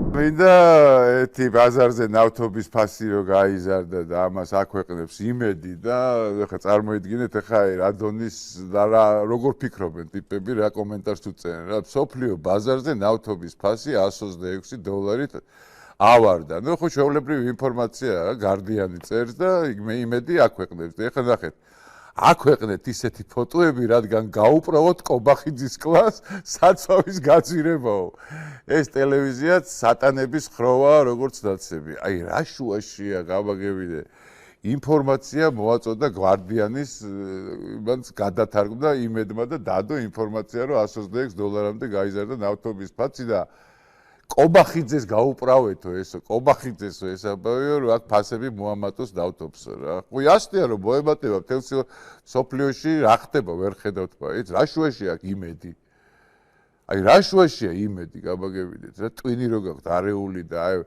მინდა ერთი ბაზარზე ნავთობის ფასი რო გაიზარდა და ამას აქვეყნებს იმედი და ეხლა წარმოიდგინეთ ეხლა რადონის და როგორ ფიქრობენ ტიპები რა კომენტარს უწევენ რა სოფლიო ბაზარზე ნავთობის ფასი $126 ავარდა. ნუ ხო ჩვეულებრივი ინფორმაციაა, გარდიანი წერს და იმედი აქვეყნებს. ეხლა ნახეთ. აქვეყნეთ ისეთი ფოტოები, რადგან გაუპროვოთ კობახიძის კლას საცავის გაძვირებაო. ეს ტელევიზიაც სატანების ხროვა, როგორც ნაცები. აი რა შუაშია გამაგებინე. ინფორმაცია მოაწოდა გვარდიანის იმას გადათარგმნა იმედმა და დადო ინფორმაცია, რომ $126-მდე გაიზარდა ნავთობის ფასი და კობახიძეს გაუპრავეთო ესო, კობახიძესო ესაბავეო, რომ აქ ფასები მოამატოს ნავთობსო რა. ხო იასტია რომ მოემატება მთელ სოფლიოში რა ხდება ვერ ხედავთ მაინც, რა შუაშია აქ იმედი. აი რა შუაშია იმედი, გამაგებინეთ რა ტვინი რო გაქვთ არეული და აი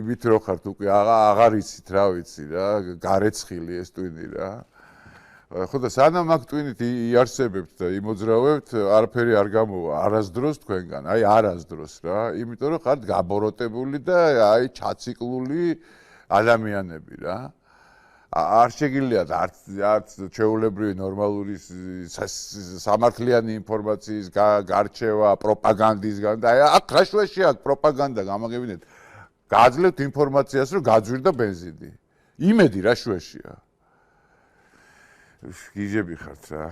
ვით რო ხართ უკვე აღარ იცით რა ვიცი რა, გარეცხილი ეს ტვინი რა. ხო და სანამ აქ ტვინით იარსებებთ და იმოძრავებთ, არაფერი არ გამოვა არასდროს თქვენგან, აი არასდროს რა, იმიტომ რომ ხართ გაბოროტებული და აი ჩაციკლული ადამიანები რა. არ შეგიძლიათ არც ჩვეულებრივი ნორმალური სამართლიანი ინფორმაციის გარჩევა, პროპაგანდისგან და აი აქ რა შუაშია აქ პროპაგანდა გამაგებინეთ. გააძლევთ ინფორმაციას, რომ გაძვირდა ბენზინი. იმედი რა შუაშია. გიჟები ხართ რა.